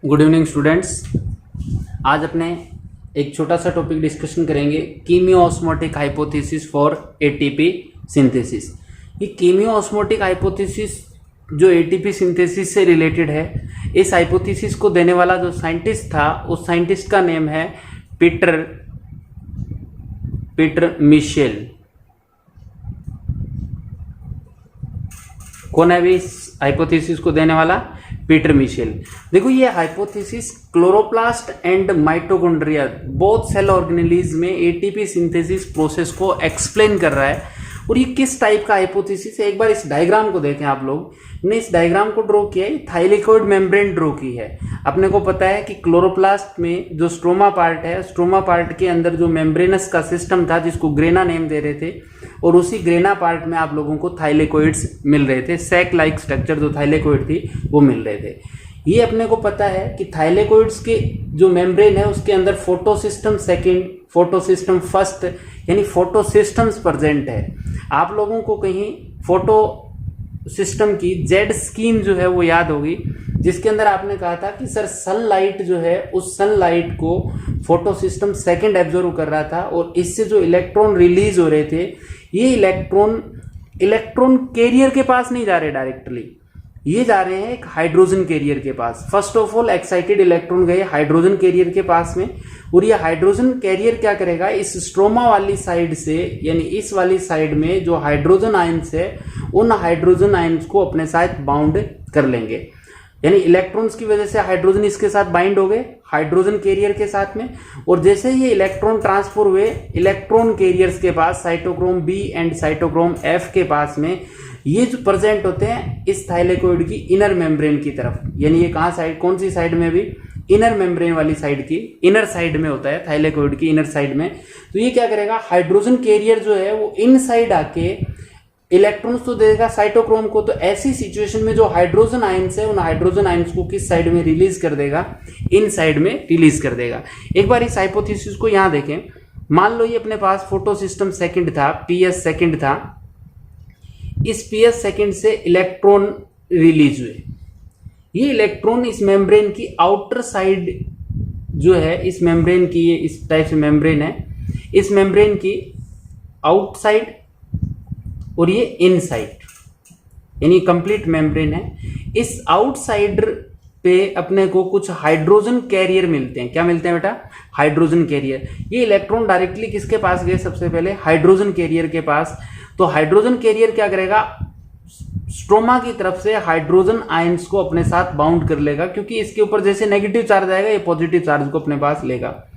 Good evening students. आज अपने एक छोटा सा टॉपिक डिस्कशन करेंगे, कीमियोऑस्मोटिक हाइपोथेसिस फॉर एटीपी सिंथेसिस। ये कीमियोऑस्मोटिक हाइपोथेसिस जो एटीपी सिंथेसिस से रिलेटेड है, इस हाइपोथेसिस को देने वाला जो साइंटिस्ट था उस साइंटिस्ट का नेम है पीटर मिशेल। कौन है भी इस हाइपोथेसिस को देने वाला? Peter Mitchell. देखो, ये hypothesis chloroplast and mitochondria both cell organelles में एटीपी सिंथेसिस प्रोसेस को एक्सप्लेन कर रहा है। और ये किस टाइप का हाइपोथेसिस है, एक बार इस डायग्राम को देखें आप लोग। ने इस डायग्राम को ड्रॉ किया है, थाइलेकोइड मेम्ब्रेन ड्रॉ की है। अपने को पता है कि क्लोरोप्लास्ट में जो स्ट्रोमा पार्ट है, स्ट्रोमा पार्ट के अंदर जो मेम्ब्रेनस का सिस्टम था जिसको ग्रेना नेम दे रहे थे, और उसी ग्रेना पार्ट में आप लोगों को थाइलेकोइड्स मिल रहे थे। सैक लाइक स्ट्रक्चर जो थाइलेकोइड थी वो मिल रहे थे। ये अपने को पता है कि थाइलेकोइड्स के जो मेम्ब्रेन है उसके अंदर फोटोसिस्टम सेकेंड, फोटोसिस्टम फर्स्ट यानी फोटोसिस्टम्स प्रेजेंट है। आप लोगों को कहीं फोटो सिस्टम की जेड स्कीम जो है वो याद होगी, जिसके अंदर आपने कहा था कि सर सनलाइट जो है उस सनलाइट को फोटोसिस्टम सेकंड एब्जॉर्व कर रहा था, और इससे जो इलेक्ट्रॉन रिलीज हो रहे थे, ये इलेक्ट्रॉन कैरियर के पास नहीं जा रहे डायरेक्टली, ये जा रहे हैं एक हाइड्रोजन कैरियर के पास। First of all excited electron गए हाइड्रोजन कैरियर के पास में, और ये हाइड्रोजन कैरियर क्या करेगा, इस स्ट्रोमा वाली साइड से यानी इस वाली साइड में जो हाइड्रोजन आयंस है उन हाइड्रोजन आयंस को अपने साथ बाउंड कर लेंगे। यानी इलेक्ट्रॉन्स की वजह से हाइड्रोजन इसके साथ बाइंड हो गए हाइड्रोजन कैरियर के साथ में, और जैसे ये इलेक्ट्रॉन ट्रांसफर हुए इलेक्ट्रॉन कैरियर्स के पास cytochrome B and cytochrome F के पास में, ये जो प्रेजेंट होते हैं इस थाइलेकोइड की इनर मेम्ब्रेन की तरफ। यानी ये कहाँ साइड, कौन सी साइड में? भी इनर मेम्ब्रेन वाली साइड की इनर साइड में होता है, थाइलेकोइड की इनर साइड में। तो ये क्या करेगा, हाइड्रोजन कैरियर जो है वो इन साइड आके इलेक्ट्रॉन्स तो देगा साइटोक्रोम को। तो ऐसी सिचुएशन में जो हाइड्रोजन आयंस है उन हाइड्रोजन आयंस को किस साइड में रिलीज कर देगा? इन साइड में रिलीज कर देगा। एक बार इस हाइपोथेसिस को यहां देखें। मान लो ये अपने पास फोटोसिस्टम सेकंड था, पीएस सेकंड था। इस पीएस सेकंड से इलेक्ट्रॉन रिलीज हुए। ये इलेक्ट्रॉन इस मेम्ब्रेन की आउटर साइड जो है, इस मेम्ब्रेन की, ये इस टाइप से मेम्ब्रेन है, इस मेम्ब्रेन की आउटसाइड और ये इनसाइड यानी कंप्लीट मेम्ब्रेन है। इस आउटसाइड पे अपने को कुछ हाइड्रोजन कैरियर मिलते हैं। क्या मिलते हैं बेटा? Hydrogen carrier. ये इलेक्ट्रॉन डायरेक्टली किसके पास गए? सबसे पहले हाइड्रोजन कैरियर के पास। तो हाइड्रोजन कैरियर क्या करेगा, स्ट्रोमा की तरफ से हाइड्रोजन आयंस को अपने साथ बाउंड कर लेगा, क्योंकि इसके ऊपर जैसे नेगेटिव चार्ज आएगा ये पॉजिटिव चार्ज को अपने पास लेगा।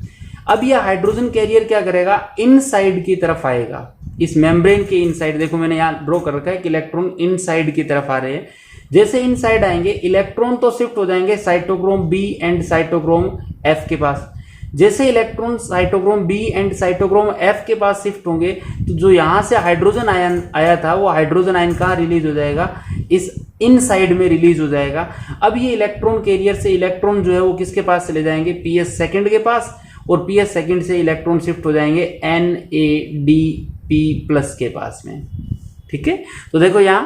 अब यह हाइड्रोजन कैरियर क्या करेगा, इनसाइड की तरफ आएगा, इस मेम्ब्रेन के इनसाइड। देखो मैंने यहां ड्रॉ कर रखा है कि इलेक्ट्रॉन इनसाइड की तरफ आ रहे हैं। जैसे इनसाइड आएंगे इलेक्ट्रॉन तो शिफ्ट हो जाएंगे cytochrome B and cytochrome F के पास। जैसे electron cytochrome B and cytochrome F के पास शिफ्ट होंगे तो जो यहां से हाइड्रोजन आयन आया था वो हाइड्रोजन आयन कहां रिलीज हो जाएगा? इस इनसाइड में रिलीज हो जाएगा। अब ये इलेक्ट्रॉन कैरियर से इलेक्ट्रॉन जो है वो किसके पास चले जाएंगे? पीएस सेकंड के पास, और पीएस सेकंड से इलेक्ट्रॉन शिफ्ट हो जाएंगे NADP प्लस के पास में। ठीक है, तो देखो यहां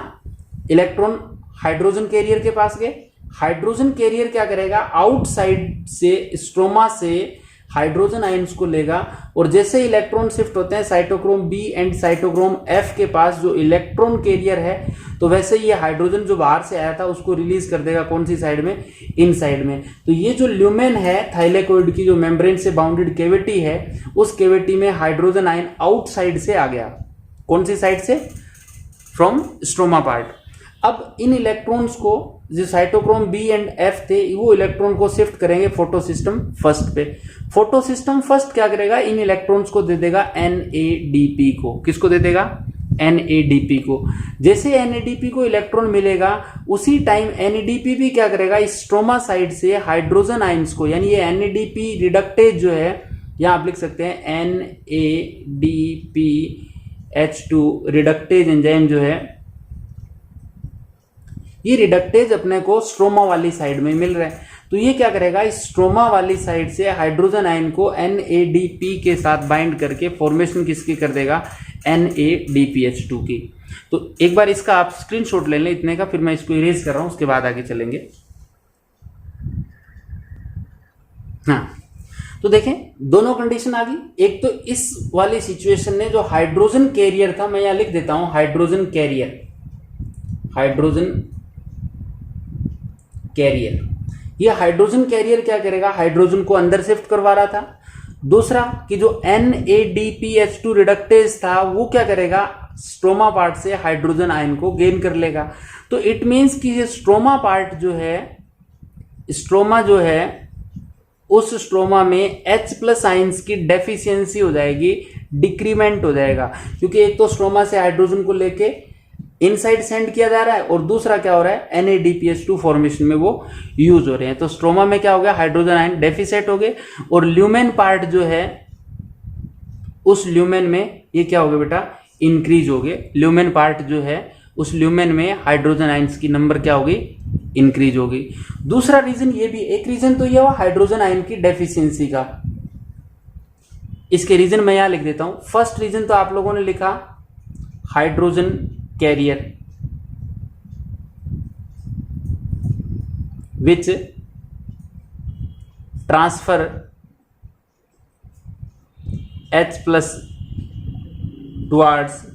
इलेक्ट्रॉन हाइड्रोजन कैरियर के पास गए। हाइड्रोजन कैरियर क्या करेगा, आउटसाइड से स्ट्रोमा से हाइड्रोजन आयंस को लेगा, और जैसे इलेक्ट्रॉन शिफ्ट होते हैं cytochrome B and cytochrome F के पास जो इलेक्ट्रॉन कैरियर है, तो वैसे ये हाइड्रोजन जो बाहर से आया था उसको रिलीज कर देगा कौन सी साइड में? इन साइड में। तो ये जो ल्यूमेन है थाइलेकोइड की, जो मेम्ब्रेन से बाउंडेड कैविटी है, उस कैविटी में हाइड्रोजन आयन आउटसाइड से आ गया। कौन सी साइड से? From stroma part. अब इन इलेक्ट्रॉन्स को जो साइटोक्रोम बी एंड एफ थे वो इलेक्ट्रॉन को शिफ्ट करेंगे फोटोसिस्टम फर्स्ट पे। फोटोसिस्टम फर्स्ट क्या करेगा, इन इलेक्ट्रॉन्स को दे देगा NADP को। किसको दे देगा? NADP को। जैसे NADP को इलेक्ट्रॉन मिलेगा उसी टाइम NADP भी क्या करेगा, इस स्ट्रोमा साइड से हाइड्रोजन आयंस को, यानी ये NADP रिडक्टेज जो है, यहां आप लिख सकते हैं NADPH2 रिडक्टेज एंजाइम जो है, ये रिडक्टेज अपने को स्ट्रोमा वाली साइड में मिल रहा है। तो ये क्या करेगा, इस स्ट्रोमा वाली साइड से हाइड्रोजन आयन को NADP के साथ बाइंड करके फॉर्मेशन किसकी कर देगा? NADPH2 की। तो एक बार इसका आप स्क्रीनशॉट ले लें इतने का, फिर मैं इसको इरेज कर रहा हूं, उसके बाद आगे चलेंगे। हाँ, तो देखें दोनों कंडीशन आ गई। एक तो इस वाली सिचुएशन ने जो हाइड्रोजन कैरियर था, मैं यहां लिख देता हूं हाइड्रोजन कैरियर, हाइड्रोजन कैरियर, ये हाइड्रोजन कैरियर क्या करेगा, हाइड्रोजन को अंदर शिफ्ट करवा रहा था। दूसरा कि जो NADPH2 रिडक्टेज था वो क्या करेगा, स्ट्रोमा पार्ट से हाइड्रोजन आयन को गेन कर लेगा। तो इट मींस कि ये स्ट्रोमा पार्ट जो है, स्ट्रोमा जो है उस स्ट्रोमा में H+ आयंस की डेफिशिएंसी हो जाएगी, डिक्रीमेंट हो जाएगा, क्योंकि एक तो स्ट्रोमा से हाइड्रोजन को लेके इनसाइड सेंड किया जा रहा है और दूसरा क्या हो रहा है, NADPH2 फॉर्मेशन में वो यूज हो रहे हैं। तो स्ट्रोमा में क्या हो गया, हाइड्रोजन आयन डेफिसिट हो गए, और ल्यूमेन पार्ट जो है उस ल्यूमेन में ये क्या हो गया बेटा, इंक्रीज हो गए। ल्यूमेन पार्ट जो है उस ल्यूमेन में हाइड्रोजन आयंस की नंबर क्या हो गई, इंक्रीज हो गई। दूसरा रीजन ये भी, एक रीजन तो ये हुआ हाइड्रोजन आयन की डेफिशिएंसी का, इसके रीजन मैं यहां लिख देता हूं। फर्स्ट रीजन तो आप लोगों ने लिखा hydrogen carrier which transfer H+ towards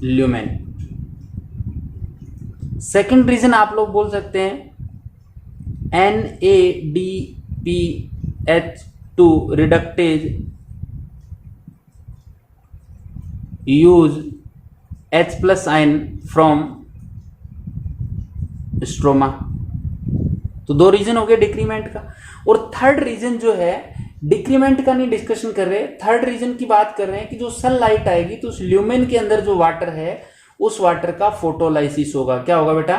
lumen. Second reason आप लोग बोल सकते हैं NADPH2 reductase use H+ ion from stroma. तो दो रीजन हो गए डिक्रीमेंट का। और थर्ड रीजन जो है, डिक्रीमेंट का नहीं डिस्कशन कर रहे, थर्ड रीजन की बात कर रहे हैं कि जो सनलाइट आएगी तो उस ल्यूमेन के अंदर जो वाटर है उस वाटर का फोटोलाइसिस होगा। क्या होगा बेटा,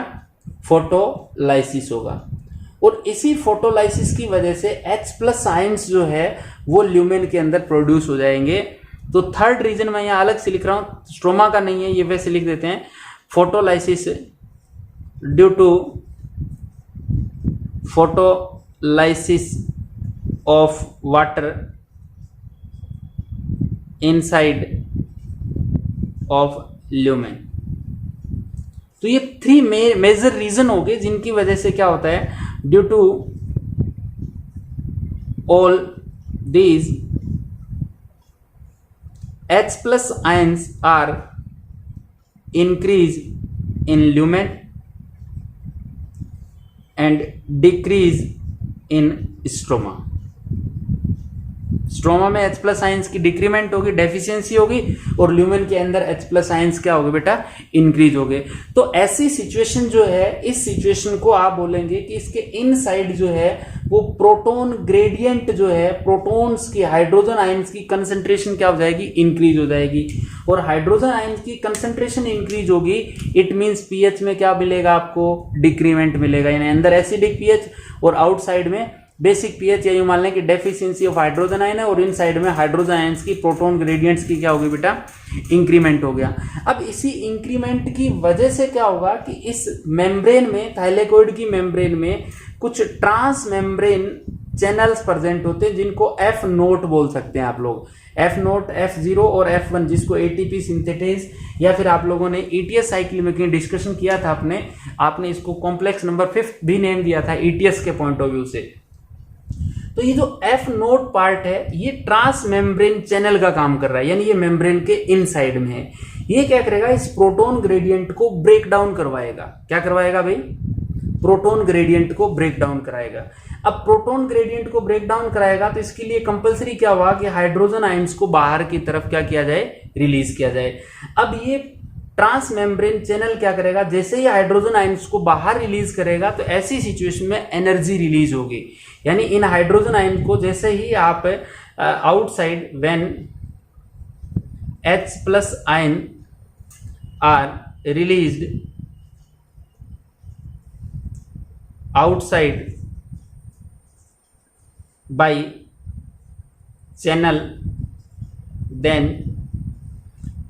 फोटोलाइसिस होगा। और इसी फोटोलाइसिस की वजह से H+ आयंस जो है वो ल्यूमेन के अंदर प्रोड्यूस हो जाएंगे। तो थर्ड रीजन मैं यहां अलग से लिख रहा हूं, स्ट्रोमा का नहीं है, ये वैसे लिख देते हैं, photolysis due to photolysis of water inside of lumen. तो ये थ्री मेजर रीजन हो गए जिनकी वजह से क्या होता है, due to all these H+ ions are increase in lumen and decrease in stroma। Stroma में H+ आयंस की डिक्रीमेंट होगी, डेफिशिएंसी होगी, और ल्यूमेन के अंदर H+ आयंस क्या होगा बेटा, इंक्रीज हो गए। तो ऐसी सिचुएशन जो है, इस सिचुएशन को आप बोलेंगे कि इसके इनसाइड जो है वो प्रोटॉन ग्रेडियंट जो है, प्रोटॉन्स की, हाइड्रोजन आयंस की कंसंट्रेशन क्या हो जाएगी, इंक्रीज हो जाएगी। और हाइड्रोजन आयंस की कंसंट्रेशन इंक्रीज होगी, इट मींस पीएच में क्या मिलेगा आपको, डिक्रीमेंट मिलेगा, यानी अंदर एसिडिक पीएच और आउटसाइड में बेसिक पीएच। या यूं मान लें कि डेफिशिएंसी ऑफ हाइड्रोजन आयन है और इन साइड में हाइड्रोजन आयंस की प्रोटॉन ग्रेडियंट्स की क्या होगी बेटा, इंक्रीमेंट हो गया। अब इसी इंक्रीमेंट की वजह से क्या होगा कि इस मेम्ब्रेन में, थाइलेकोइड की मेम्ब्रेन में कुछ ट्रांस मेम्ब्रेन चैनल्स प्रेजेंट होते हैं जिनको F नोट बोल सकते हैं आप लोग, F नोट, F0 और F1, जिसको ATP सिंथेटेज या फिर आप लोगों ने ETS साइकिल में कहीं डिस्कशन किया था, आपने इसको कॉम्प्लेक्स नंबर 5 भी नेम दिया था ETS के पॉइंट ऑफ व्यू से। तो ये जो F नोट पार्ट है ये ट्रांस मेम्ब्रेन चैनल का काम कर रहा है, यानी ये मेम्ब्रेन के इनसाइड में है। ये क्या करेगा, इस प्रोटॉन ग्रेडियंट को ब्रेक डाउन करवाएगा। क्या करवाएगा भाई, प्रोटॉन ग्रेडियंट को ब्रेक डाउन कराएगा। अब प्रोटॉन ग्रेडियंट को ब्रेक डाउन कराएगा तो इसके लिए कंपलसरी क्या हुआ कि हाइड्रोजन आयंस को बाहर की तरफ क्या किया जाए, रिलीज किया जाए। अब ये ट्रांस मेम्ब्रेन चैनल क्या करेगा, जैसे ही हाइड्रोजन आयंस को बाहर रिलीज करेगा तो ऐसी सिचुएशन में एनर्जी रिलीज होगी। यानी इन हाइड्रोजन आयन को जैसे ही आप outside when H+ ion are released outside by channel, then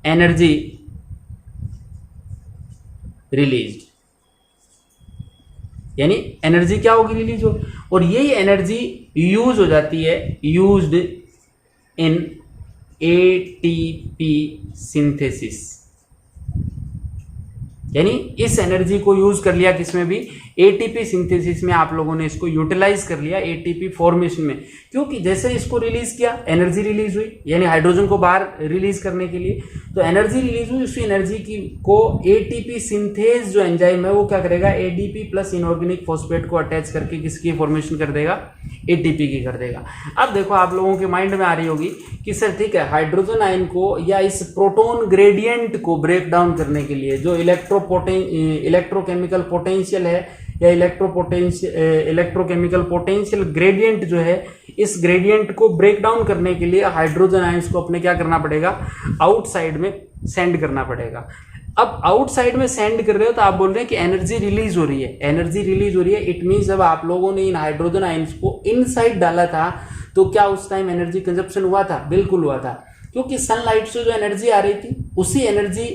energy released, यानी एनर्जी क्या होगी, रिलीज होगी। और यही एनर्जी यूज हो जाती है, यूज्ड इन ATP सिंथेसिस, यानी इस एनर्जी को यूज कर लिया किसमें भी, एटीपी सिंथेसिस में आप लोगों ने इसको यूटिलाइज कर लिया एटीपी फॉर्मेशन में, क्योंकि जैसे इसको रिलीज किया एनर्जी रिलीज हुई, यानी हाइड्रोजन को बाहर रिलीज करने के लिए तो एनर्जी रिलीज हुई, उसी एनर्जी की को एटीपी सिंथेज जो एंजाइम है वो क्या करेगा, एडीपी प्लस इनऑर्गेनिक फॉस्फेट को अटैच करके किसकी फॉर्मेशन कर देगा, एटीपी की कर देगा। अब देखो आप लोगों के माइंड में आ रही होगी कि सर ठीक है, हाइड्रोजन आयन को या इस प्रोटॉन ग्रेडियंट को ब्रेक डाउन करने के लिए जो इलेक्ट्रोकेमिकल पोटेंशियल है या इलेक्ट्रोकेमिकल पोटेंशियल ग्रेडियंट जो है, इस ग्रेडियंट को ब्रेक डाउन करने के लिए हाइड्रोजन आयंस को अपने क्या करना पड़ेगा, आउटसाइड में सेंड करना पड़ेगा। अब आउटसाइड में सेंड कर रहे हो तो आप बोल रहे हैं कि एनर्जी रिलीज हो रही है, एनर्जी रिलीज हो रही है, इट मींस जब आप लोगों ने इन हाइड्रोजन आयंस को इनसाइड डाला था तो क्या उस टाइम एनर्जी कंजप्शन हुआ था, बिल्कुल हुआ था, क्योंकि सनलाइट से जो एनर्जी आ रही थी उसी एनर्जी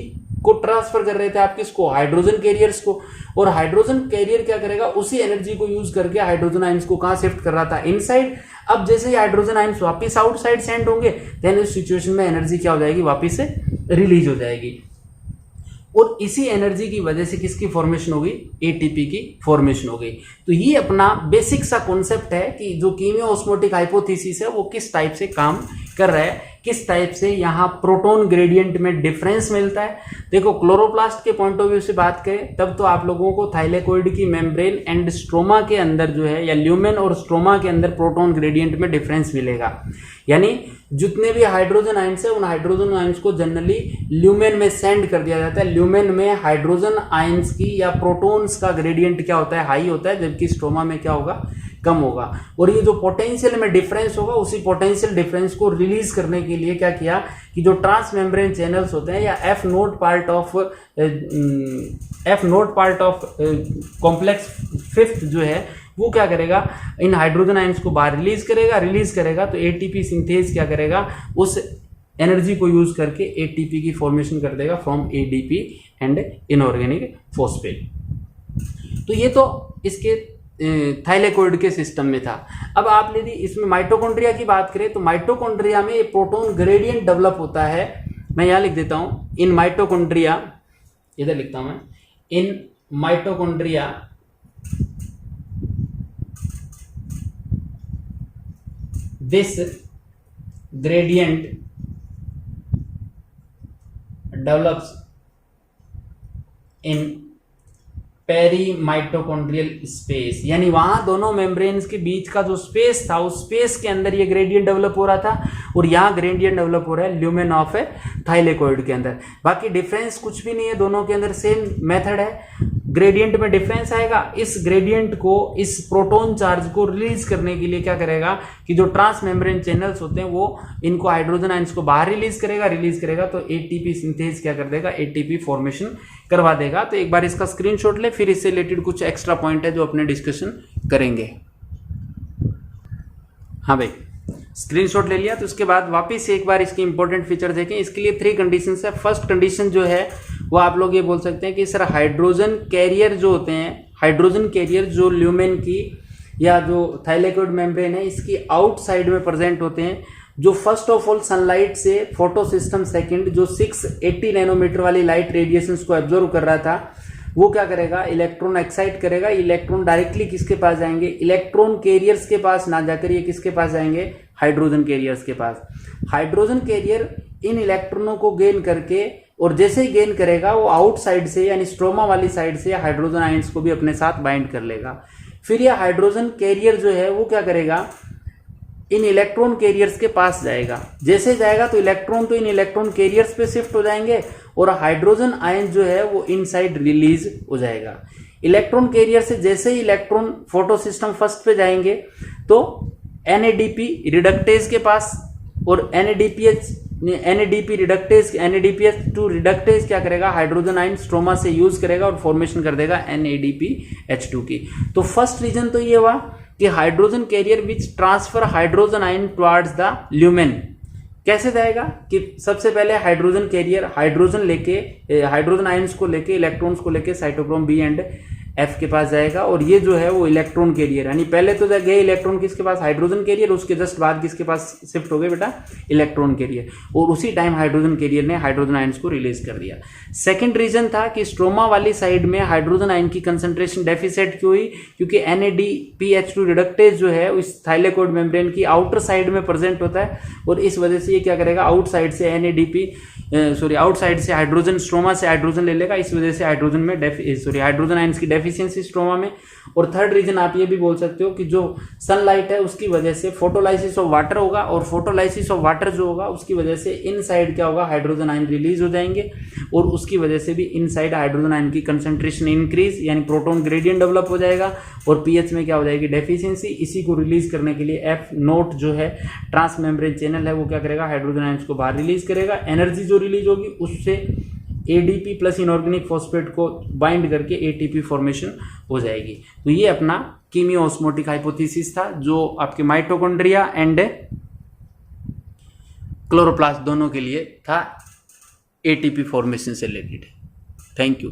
को ट्रांसफर कर रहे थे आप किसको, हाइड्रोजन कैरियर्स को, और हाइड्रोजन कैरियर क्या करेगा, उसी एनर्जी को यूज करके हाइड्रोजन आयंस को कहां शिफ्ट कर रहा था, इनसाइड। अब जैसे ही हाइड्रोजन आयंस वापस आउटसाइड सेंड होंगे देन इस सिचुएशन में एनर्जी क्या हो जाएगी, वापस से रिलीज हो जाएगी, और इसी एनर्जी की वजह से किसकी फॉर्मेशन होगी, एटीपी की फॉर्मेशन हो गई। तो ये अपना बेसिक सा कॉन्सेप्ट है कि जो कीमियो ऑस्मोटिक हाइपोथेसिस है वो किस टाइप से काम कर रहा है, किस टाइप से यहाँ प्रोटॉन ग्रेडियंट में डिफरेंस मिलता है। देखो क्लोरोप्लास्ट के पॉइंट ऑफ व्यू से बात करें तब तो आप लोगों को थाइलेकोइड की मेम्ब्रेन एंड स्ट्रोमा के अंदर जो है, या ल्यूमेन और स्ट्रोमा के अंदर प्रोटॉन ग्रेडियंट में डिफरेंस मिलेगा, यानी जितने भी हाइड्रोजन आयंस है उन हाइड्रोजन आयंस को जनरली ल्यूमेन में सेंड कर दिया जाता है। ल्यूमेन में हाइड्रोजन आयंस की या प्रोटॉन्स का ग्रेडियंट क्या होता है, हाई होता है, जबकि स्ट्रोमा में क्या होगा, कम होगा। और ये जो पोटेंशियल में डिफरेंस होगा उसी पोटेंशियल डिफरेंस को रिलीज करने के लिए क्या किया कि जो ट्रांस मेम्ब्रेन चैनल्स होते हैं या F node part of complex fifth जो है वो क्या करेगा, इन हाइड्रोजन आयंस को बाहर रिलीज करेगा तो एटीपी सिंथेज क्या करेगा, उस एनर्जी को यूज करके एटीपी की फॉर्मेशन कर देगा from ADP and inorganic phosphate. तो ये तो इसके थाइलेकोइड के सिस्टम में था। अब आप यदि इसमें माइटोकॉन्ड्रिया की बात करें तो माइटोकॉन्ड्रिया में प्रोटॉन ग्रेडियंट डेवलप होता है। मैं यहाँ लिख देता हूँ, इन माइटोकॉन्ड्रिया, इधर लिखता हूँ मैं, in mitochondria this gradient develops in perimitochondrial space, यानी वहां दोनों मेम्ब्रेन्स के बीच का जो स्पेस था उस स्पेस के अंदर ये ग्रेडियंट डेवलप हो रहा था, और यहाँ ग्रेडियंट डेवलप हो रहा है ल्यूमेन ऑफ थाइलेकोइड के अंदर। बाकी डिफरेंस कुछ भी नहीं है, दोनों के अंदर सेम मेथड है। ग्रेडियंट में डिफरेंस आएगा, इस ग्रेडियंट को, इस प्रोटॉन चार्ज को रिलीज करने के लिए क्या करेगा कि जो ट्रांस मेम्ब्रेन चैनल्स होते हैं वो इनको हाइड्रोजन आयंस को बाहर रिलीज करेगा तो एटीपी सिंथेज क्या कर देगा, एटीपी फॉर्मेशन करवा देगा। तो एक बार इसका स्क्रीनशॉट ले, फिर इससे रिलेटेड कुछ एक्स्ट्रा पॉइंट है जो अपने डिस्कशन करेंगे। हाँ भाई, स्क्रीनशॉट ले लिया तो उसके बाद वापस एक बार इसके इंपॉर्टेंट फीचर देखें। इसके लिए 3 कंडीशंस है। फर्स्ट कंडीशन जो है वो आप लोग ये बोल सकते हैं कि सर हाइड्रोजन कैरियर जो होते हैं, हाइड्रोजन कैरियर जो ल्यूमेन की या जो थाइलेकोइड मेम्ब्रेन है इसकी आउटसाइड में प्रेजेंट होते हैं, जो फर्स्ट ऑफ ऑल सनलाइट से फोटो सिस्टम सेकेंड जो 680 नैनोमीटर वाली लाइट रेडिएशंस को एब्जॉर्व कर रहा था वो क्या करेगा, इलेक्ट्रॉन एक्साइट करेगा। इलेक्ट्रॉन डायरेक्टली किसके पास जाएंगे, इलेक्ट्रॉन कैरियर्स के पास ना जाकर ये किसके पास जाएंगे, हाइड्रोजन कैरियर्स के पास। हाइड्रोजन कैरियर इन इलेक्ट्रॉनों को गेन करके, और जैसे ही गेन करेगा वो आउटसाइड से यानी स्ट्रोमा वाली साइड से हाइड्रोजन आयंस को भी अपने साथ बाइंड कर लेगा। फिर ये हाइड्रोजन कैरियर जो है वो क्या करेगा, इन इलेक्ट्रॉन कैरियर्स के पास जाएगा। जैसे जाएगा तो इलेक्ट्रॉन तो इन इलेक्ट्रॉन कैरियर्स पे शिफ्ट हो जाएंगे और हाइड्रोजन आयन जो है वो इनसाइड रिलीज हो जाएगा। इलेक्ट्रॉन कैरियर से जैसे ही इलेक्ट्रॉन फोटो सिस्टम फर्स्ट पे जाएंगे तो NADP रिडक्टेज के पास, और NADPH टू रिडक्टेज क्या करेगा, हाइड्रोजन आयन स्ट्रोमा से यूज करेगा और फॉर्मेशन कर देगा NADPH2 की। तो फर्स्ट रीजन तो ये हुआ कि hydrogen carrier which transfer hydrogen ion towards the lumen. कैसे जाएगा कि सबसे पहले हाइड्रोजन कैरियर हाइड्रोजन आयंस को लेके, इलेक्ट्रॉन्स को लेके साइटोक्रोम बी एंड F के पास जाएगा, और ये जो है वो इलेक्ट्रॉन कैरियर, यानी पहले तो गए इलेक्ट्रॉन किसके पास, हाइड्रोजन कैरियर, उसके जस्ट बाद किसके पास शिफ्ट हो गए बेटा, इलेक्ट्रॉन कैरियर, और उसी टाइम हाइड्रोजन कैरियर ने हाइड्रोजन आयंस को रिलीज कर दिया। सेकंड रीजन था कि स्ट्रोमा वाली साइड में हाइड्रोजन आयन की कंसंट्रेशन डेफिसिट क्यों हुई, क्योंकि NADPH2 रिडक्टेज जो है उस थाइलेकोइड मेम्ब्रेन की आउटर साइड में प्रेजेंट होता है, और इस वजह से ये क्या करेगा, आउटसाइड से आउटसाइड से हाइड्रोजन, स्ट्रोमा से हाइड्रोजन ले लेगा, इस वजह से हाइड्रोजन में हाइड्रोजन आयंस की डेफिशिएंसी स्ट्रोमा में। और थर्ड रीजन आप ये भी बोल सकते हो कि जो सनलाइट है उसकी वजह से फोटोलाइसिस ऑफ वाटर होगा, और फोटोलाइसिस ऑफ वाटर जो होगा उसकी वजह से इनसाइड क्या होगा, हाइड्रोजन आयन रिलीज हो जाएंगे, और उसकी वजह से भी इनसाइड हाइड्रोजन आयन की कंसंट्रेशन इंक्रीज, यानी प्रोटॉन ग्रेडियंट डेवलप हो जाएगा, और पीएच में क्या हो जाएगी, डेफिशिएंसी। इसी को रिलीज करने के लिए F0 जो है ट्रांस मेम्ब्रेन चैनल है वो क्या करेगा, हाइड्रोजन आयंस को बाहर रिलीज करेगा। एनर्जी जो रिलीज होगी उससे ADP प्लस इनऑर्गेनिक फॉस्फेट को बाइंड करके ATP फॉर्मेशन हो जाएगी। तो ये अपना कीमियो-ऑस्मोटिक हाइपोथेसिस था जो आपके माइटोकॉन्ड्रिया एंड क्लोरोप्लास्ट दोनों के लिए था, ATP फॉर्मेशन से रिलेटेड। Thank you.